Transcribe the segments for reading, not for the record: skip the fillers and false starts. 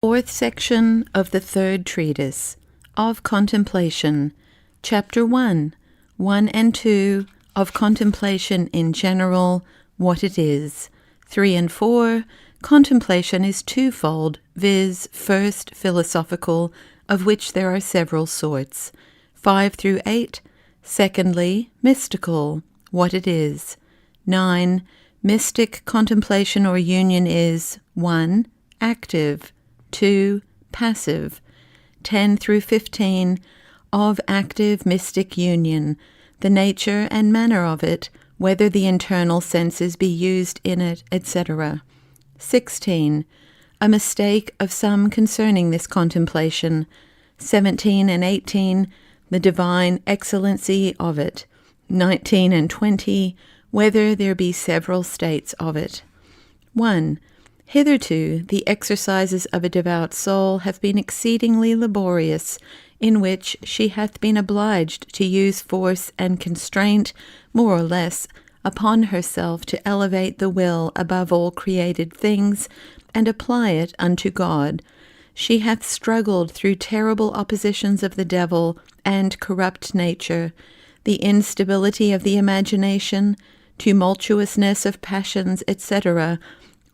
Fourth section of the third treatise of contemplation, Chapter 1, 1 and 2, of contemplation in general, what it is. 3 and 4, contemplation is twofold, viz., first, philosophical, of which there are several sorts. 5 through 8, secondly, mystical, what it is. 9, mystic contemplation or union is 1, active, 2, passive. 10 through 15, of active mystic union, the nature and manner of it, whether the internal senses be used in it, etc. 16, a mistake of some concerning this contemplation. 17 and 18, the divine excellency of it. 19 and 20, whether there be several states of it. 1. Hitherto the exercises of a devout soul have been exceedingly laborious, in which she hath been obliged to use force and constraint, more or less, upon herself to elevate the will above all created things, and apply it unto God. She hath struggled through terrible oppositions of the devil and corrupt nature, the instability of the imagination, tumultuousness of passions, etc.,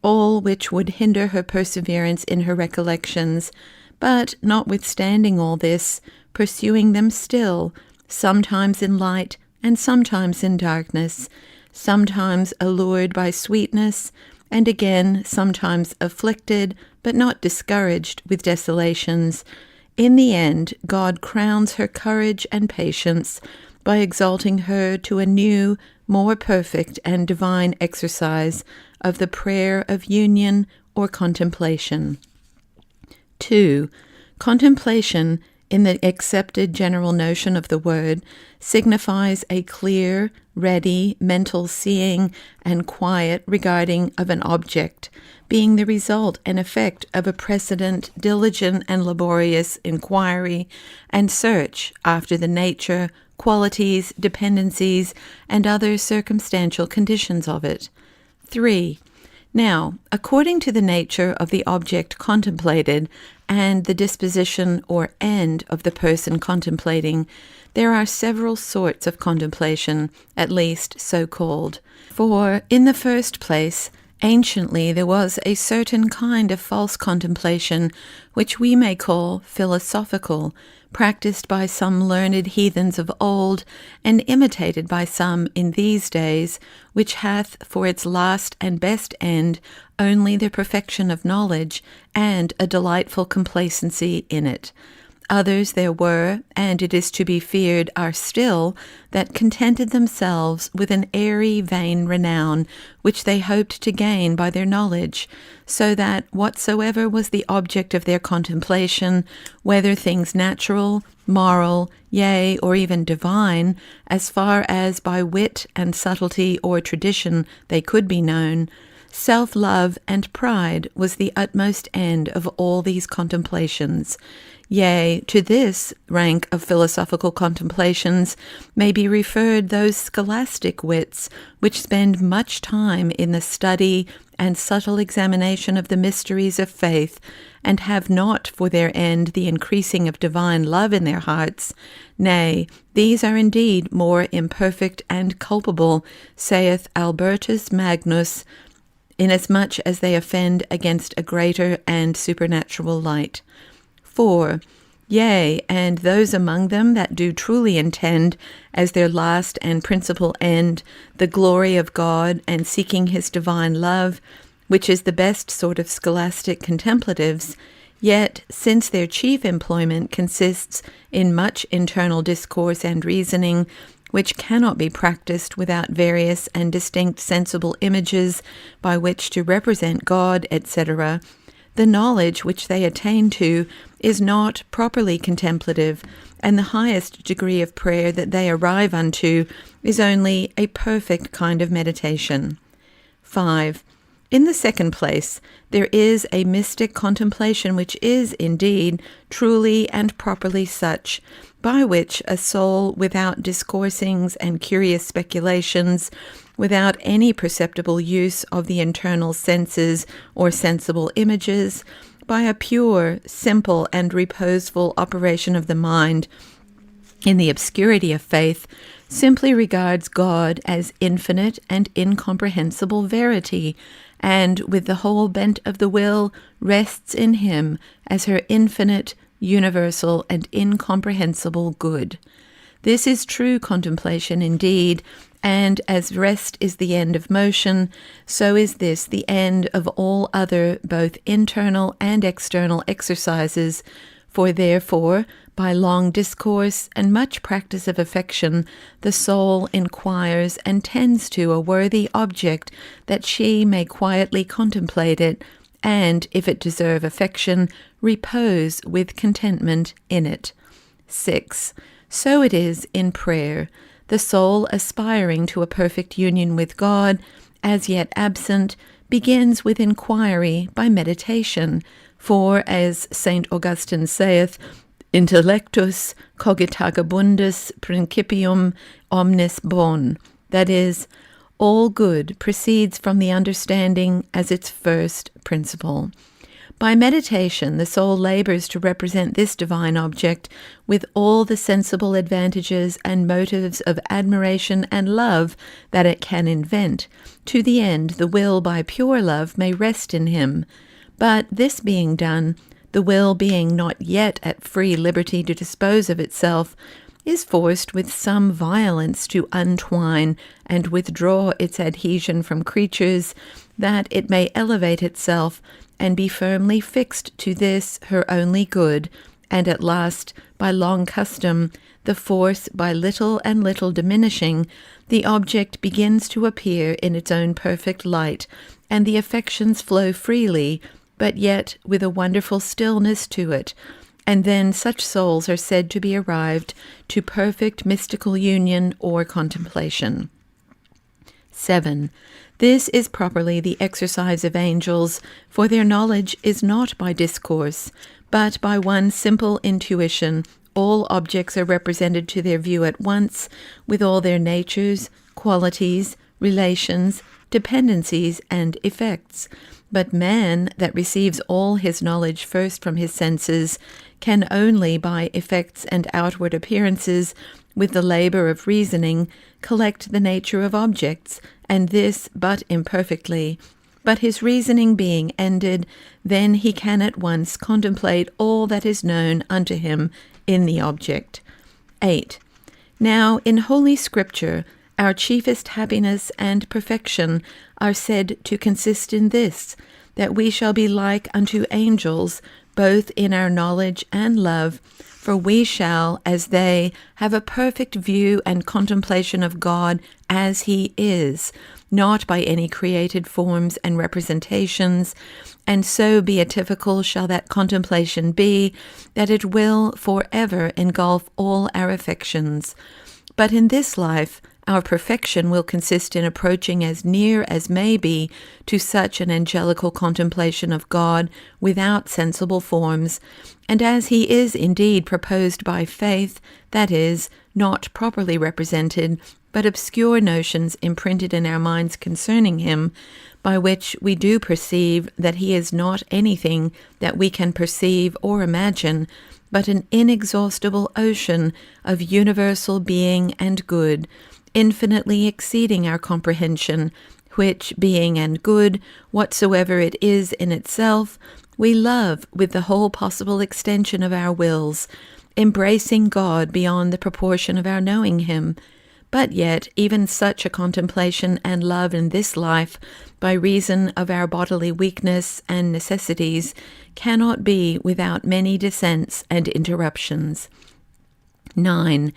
all which would hinder her perseverance in her recollections, but, notwithstanding all this, pursuing them still, sometimes in light and sometimes in darkness, sometimes allured by sweetness, and again sometimes afflicted, but not discouraged with desolations. In the end, God crowns her courage and patience by exalting her to a new, more perfect and divine exercise of the prayer of union or contemplation. 2. Contemplation, in the accepted general notion of the word, signifies a clear, ready, mental seeing and quiet regarding of an object, being the result and effect of a precedent, diligent and laborious inquiry and search after the nature, qualities, dependencies, and other circumstantial conditions of it. 3. Now, according to the nature of the object contemplated and the disposition or end of the person contemplating, there are several sorts of contemplation, at least so called. For, in the first place, anciently there was a certain kind of false contemplation, which we may call philosophical, practiced by some learned heathens of old, and imitated by some in these days, which hath for its last and best end only the perfection of knowledge, and a delightful complacency in it. Others there were, and it is to be feared are still, that contented themselves with an airy vain renown, which they hoped to gain by their knowledge, so that whatsoever was the object of their contemplation, whether things natural, moral, yea, or even divine, as far as by wit and subtlety or tradition they could be known, self-love and pride was the utmost end of all these contemplations. Yea, to this rank of philosophical contemplations may be referred those scholastic wits which spend much time in the study and subtle examination of the mysteries of faith, and have not for their end the increasing of divine love in their hearts. Nay, these are indeed more imperfect and culpable, saith Albertus Magnus, inasmuch as they offend against a greater and supernatural light. 4. Yea, and those among them that do truly intend, as their last and principal end, the glory of God and seeking his divine love, which is the best sort of scholastic contemplatives, yet, since their chief employment consists in much internal discourse and reasoning, which cannot be practiced without various and distinct sensible images by which to represent God, etc., the knowledge which they attain to is not properly contemplative, and the highest degree of prayer that they arrive unto is only a perfect kind of meditation. 5. In the second place, there is a mystic contemplation which is, indeed, truly and properly such, by which a soul without discoursings and curious speculations, without any perceptible use of the internal senses or sensible images, by a pure, simple, and reposeful operation of the mind in the obscurity of faith, simply regards God as infinite and incomprehensible verity, and with the whole bent of the will rests in him as her infinite, universal, and incomprehensible good. This is true contemplation indeed, and as rest is the end of motion, so is this the end of all other both internal and external exercises, for therefore, by long discourse and much practice of affection, the soul inquires and tends to a worthy object, that she may quietly contemplate it, and, if it deserve affection, repose with contentment in it. 6. So it is in prayer. The soul aspiring to a perfect union with God, as yet absent, begins with inquiry by meditation, for, as St. Augustine saith, intellectus cogitagabundus principium omnis bon, that is, all good proceeds from the understanding as its first principle. By meditation, the soul labors to represent this divine object with all the sensible advantages and motives of admiration and love that it can invent, to the end the will by pure love may rest in him. But this being done, the will being not yet at free liberty to dispose of itself, is forced with some violence to untwine and withdraw its adhesion from creatures, that it may elevate itself and be firmly fixed to this her only good, and at last, by long custom, the force by little and little diminishing, the object begins to appear in its own perfect light, and the affections flow freely, but yet with a wonderful stillness to it, and then such souls are said to be arrived to perfect mystical union or contemplation. 7. This is properly the exercise of angels, for their knowledge is not by discourse, but by one simple intuition. All objects are represented to their view at once, with all their natures, qualities, relations, dependencies, and effects. But man, that receives all his knowledge first from his senses, can only by effects and outward appearances, with the labor of reasoning, collect the nature of objects, and this but imperfectly. But his reasoning being ended, then he can at once contemplate all that is known unto him in the object. 8. Now in Holy Scripture, our chiefest happiness and perfection are said to consist in this, that we shall be like unto angels, both in our knowledge and love, for we shall, as they, have a perfect view and contemplation of God as he is, not by any created forms and representations, and so beatifical shall that contemplation be, that it will forever engulf all our affections. But in this life, our perfection will consist in approaching as near as may be to such an angelical contemplation of God without sensible forms, and as he is indeed proposed by faith, that is, not properly represented, but obscure notions imprinted in our minds concerning him, by which we do perceive that he is not anything that we can perceive or imagine, but an inexhaustible ocean of universal being and good, infinitely exceeding our comprehension, which, being and good, whatsoever it is in itself, we love with the whole possible extension of our wills, embracing God beyond the proportion of our knowing him. But yet even such a contemplation and love in this life, by reason of our bodily weakness and necessities, cannot be without many dissents and interruptions. 9.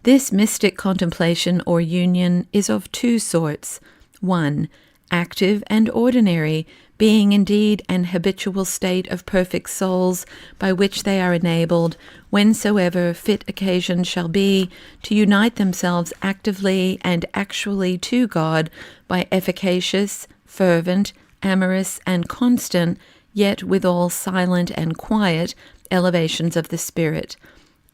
This mystic contemplation or union is of two sorts. 1. Active and ordinary, being indeed an habitual state of perfect souls, by which they are enabled, whensoever fit occasion shall be, to unite themselves actively and actually to God by efficacious, fervent, amorous, and constant, yet withal silent and quiet, elevations of the spirit.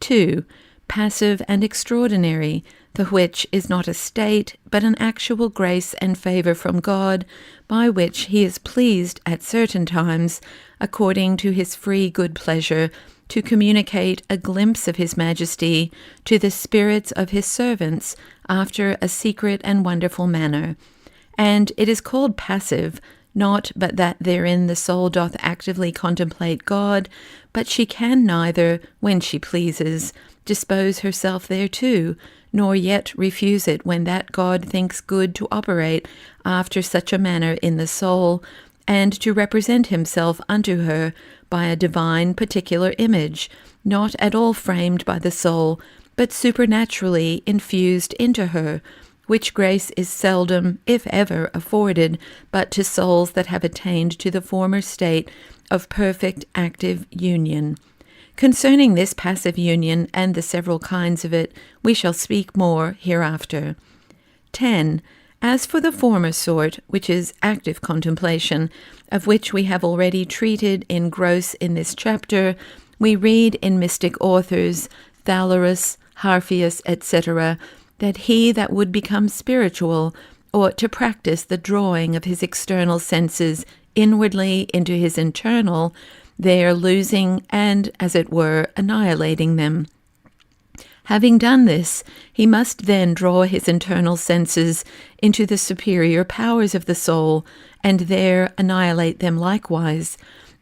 2. Passive and extraordinary, the which is not a state, but an actual grace and favour from God, by which he is pleased at certain times, according to his free good pleasure, to communicate a glimpse of his majesty to the spirits of his servants after a secret and wonderful manner. And it is called passive, not but that therein the soul doth actively contemplate God, but she can neither, when she pleases, dispose herself thereto, nor yet refuse it when that God thinks good to operate after such a manner in the soul, and to represent himself unto her by a divine particular image, not at all framed by the soul, but supernaturally infused into her, which grace is seldom, if ever, afforded but to souls that have attained to the former state of perfect active union. Concerning this passive union and the several kinds of it, we shall speak more hereafter. 10. As for the former sort, which is active contemplation, of which we have already treated in gross in this chapter, we read in mystic authors, Thallerus, Harphius, etc., that he that would become spiritual ought to practice the drawing of his external senses inwardly into his internal, there losing and, as it were, annihilating them. Having done this, he must then draw his internal senses into the superior powers of the soul, and there annihilate them likewise.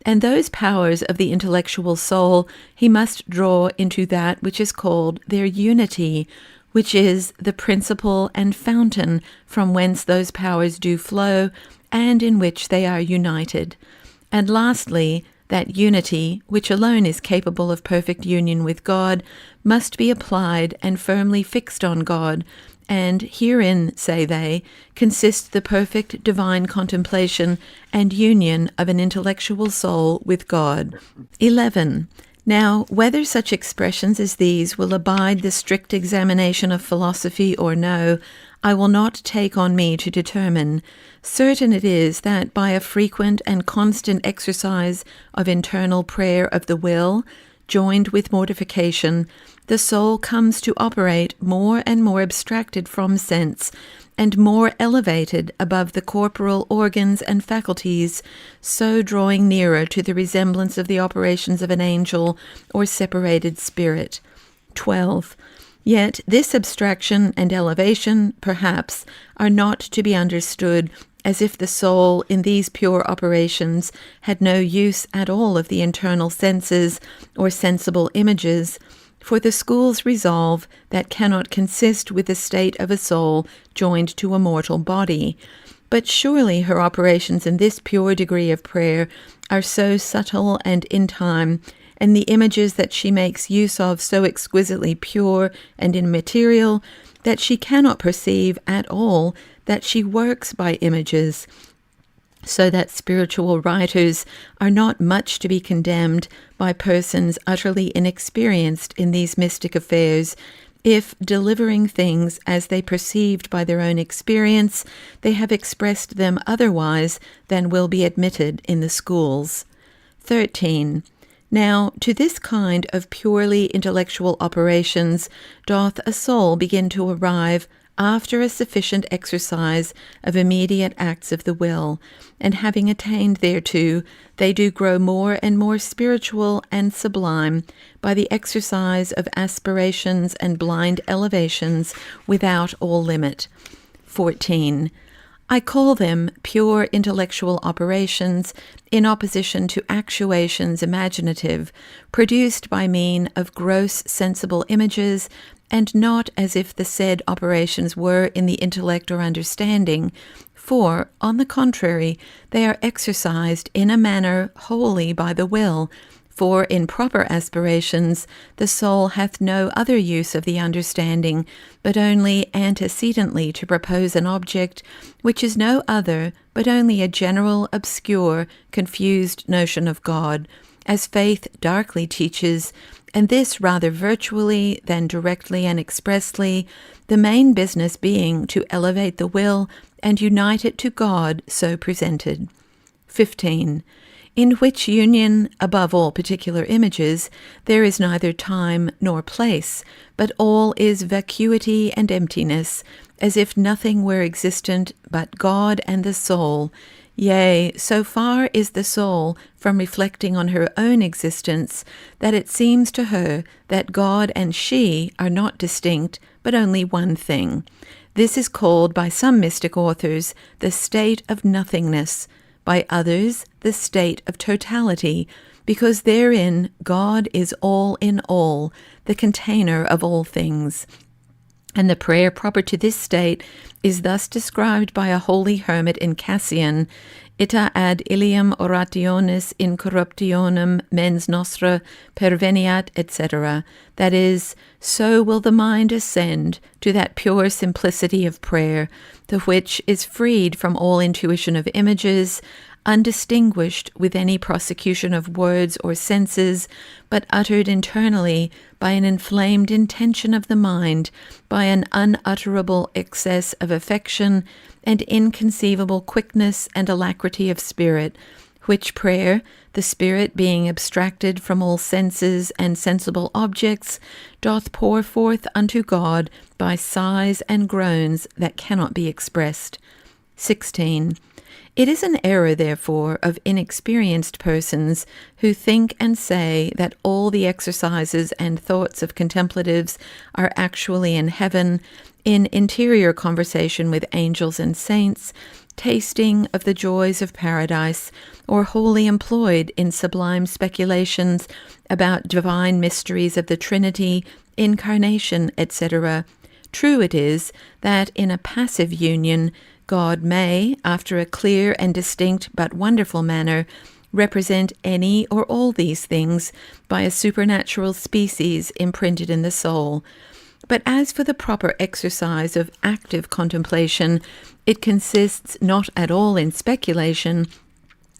And those powers of the intellectual soul he must draw into that which is called their unity, which is the principle and fountain from whence those powers do flow, and in which they are united. And lastly, that unity, which alone is capable of perfect union with God, must be applied and firmly fixed on God, and herein, say they, consists the perfect divine contemplation and union of an intellectual soul with God. 11. Now, whether such expressions as these will abide the strict examination of philosophy or no, I will not take on me to determine. Certain it is that by a frequent and constant exercise of internal prayer of the will, joined with mortification, the soul comes to operate more and more abstracted from sense, and more elevated above the corporal organs and faculties, so drawing nearer to the resemblance of the operations of an angel or separated spirit. 12. Yet this abstraction and elevation, perhaps, are not to be understood as if the soul in these pure operations had no use at all of the internal senses or sensible images, for the schools resolve that cannot consist with the state of a soul joined to a mortal body. But surely her operations in this pure degree of prayer are so subtle and in time, and the images that she makes use of so exquisitely pure and immaterial, that she cannot perceive at all that she works by images, so that spiritual writers are not much to be condemned by persons utterly inexperienced in these mystic affairs, if, delivering things as they perceived by their own experience, they have expressed them otherwise than will be admitted in the schools. 13. Now, to this kind of purely intellectual operations doth a soul begin to arrive after a sufficient exercise of immediate acts of the will, and having attained thereto, they do grow more and more spiritual and sublime by the exercise of aspirations and blind elevations without all limit. 14. I call them pure intellectual operations in opposition to actuations imaginative, produced by mean of gross sensible images, and not as if the said operations were in the intellect or understanding, for, on the contrary, they are exercised in a manner wholly by the will, for in proper aspirations the soul hath no other use of the understanding, but only antecedently to propose an object, which is no other, but only a general, obscure, confused notion of God, as faith darkly teaches, and this rather virtually than directly and expressly, the main business being to elevate the will and unite it to God so presented. 15. in which union, above all particular images, there is neither time nor place, but all is vacuity and emptiness, as if nothing were existent but God and the soul. Yea, so far is the soul from reflecting on her own existence that it seems to her that God and she are not distinct, but only one thing. This is called by some mystic authors the state of nothingness, by others the state of totality, because therein God is all in all, the container of all things. And the prayer proper to this state is thus described by a holy hermit in Cassian: Ita ad ilium orationis in corruptionem mens nostra perveniat, etc. That is, so will the mind ascend to that pure simplicity of prayer, the which is freed from all intuition of images, undistinguished with any prosecution of words or senses, but uttered internally by an inflamed intention of the mind, by an unutterable excess of affection, and inconceivable quickness and alacrity of spirit, which prayer, the spirit being abstracted from all senses and sensible objects, doth pour forth unto God by sighs and groans that cannot be expressed. 16. It is an error, therefore, of inexperienced persons who think and say that all the exercises and thoughts of contemplatives are actually in heaven, in interior conversation with angels and saints, tasting of the joys of paradise, or wholly employed in sublime speculations about divine mysteries of the Trinity, incarnation, etc. True it is that in a passive union, God may, after a clear and distinct but wonderful manner, represent any or all these things by a supernatural species imprinted in the soul. But as for the proper exercise of active contemplation, it consists not at all in speculation,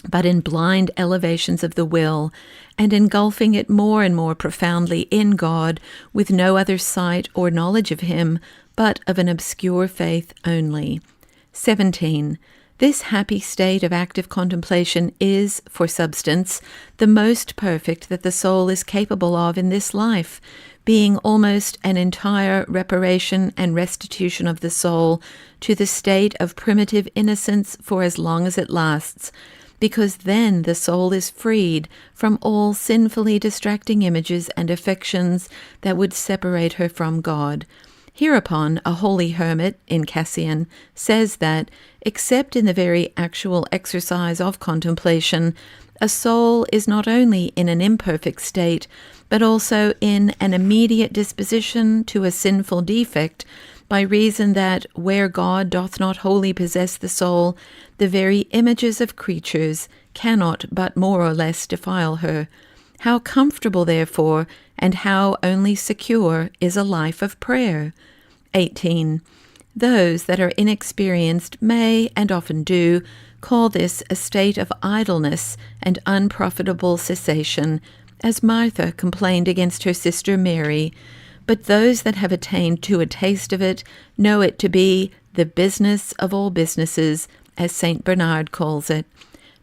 but in blind elevations of the will, and engulfing it more and more profoundly in God, with no other sight or knowledge of him, but of an obscure faith only. 17. This happy state of active contemplation is, for substance, the most perfect that the soul is capable of in this life, being almost an entire reparation and restitution of the soul to the state of primitive innocence for as long as it lasts, because then the soul is freed from all sinfully distracting images and affections that would separate her from God. Hereupon, a holy hermit in Cassian says that, except in the very actual exercise of contemplation, a soul is not only in an imperfect state, but also in an immediate disposition to a sinful defect, by reason that, where God doth not wholly possess the soul, the very images of creatures cannot but more or less defile her. How comfortable, therefore, and how only secure is a life of prayer. 18. Those that are inexperienced may, and often do, call this a state of idleness and unprofitable cessation, as Martha complained against her sister Mary. But those that have attained to a taste of it know it to be the business of all businesses, as St. Bernard calls it.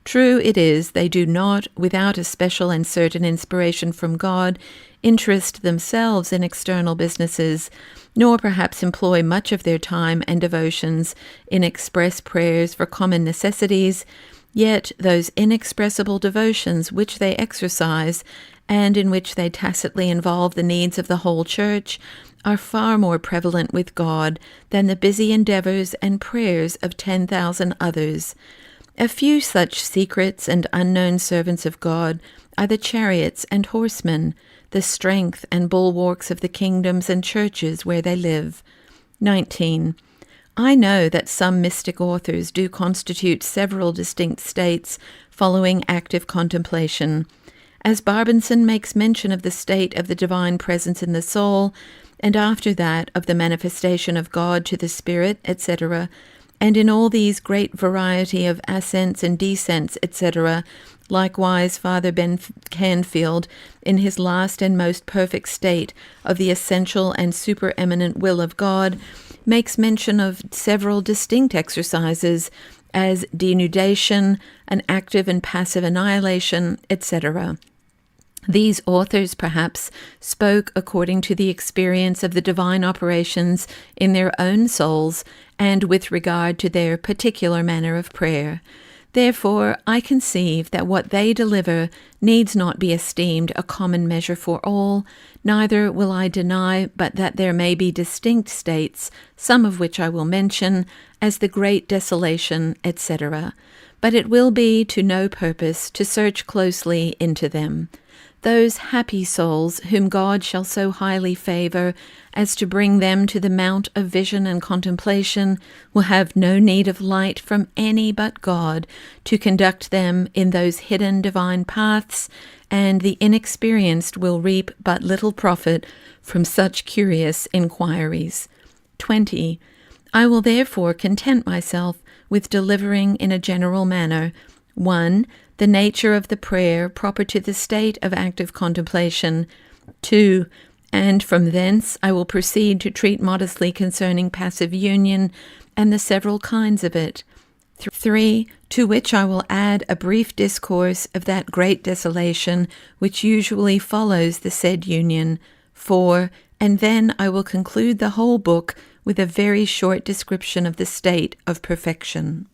True it is, they do not, without a special and certain inspiration from God, interest themselves in external businesses, nor perhaps employ much of their time and devotions in express prayers for common necessities, yet those inexpressible devotions which they exercise, and in which they tacitly involve the needs of the whole Church, are far more prevalent with God than the busy endeavors and prayers of 10,000 others. A few such secrets and unknown servants of God are the chariots and horsemen, the strength and bulwarks of the kingdoms and churches where they live. 19. I know that some mystic authors do constitute several distinct states following active contemplation. As Barbenson makes mention of the state of the divine presence in the soul, and after that of the manifestation of God to the spirit, etc., and in all these great variety of ascents and descents, etc., likewise Father Ben Canfield, in his last and most perfect state of the essential and supereminent will of God, makes mention of several distinct exercises, as denudation, an active and passive annihilation, etc. These authors, perhaps, spoke according to the experience of the divine operations in their own souls and with regard to their particular manner of prayer. Therefore, I conceive that what they deliver needs not be esteemed a common measure for all, neither will I deny but that there may be distinct states, some of which I will mention, as the great desolation, etc. But it will be to no purpose to search closely into them. Those happy souls whom God shall so highly favour as to bring them to the mount of vision and contemplation will have no need of light from any but God to conduct them in those hidden divine paths, and the inexperienced will reap but little profit from such curious inquiries. 20. I will therefore content myself with delivering in a general manner 1. The nature of the prayer proper to the state of active contemplation. 2. And from thence I will proceed to treat modestly concerning passive union and the several kinds of it. 3. To which I will add a brief discourse of that great desolation which usually follows the said union. 4. And then I will conclude the whole book with a very short description of the state of perfection.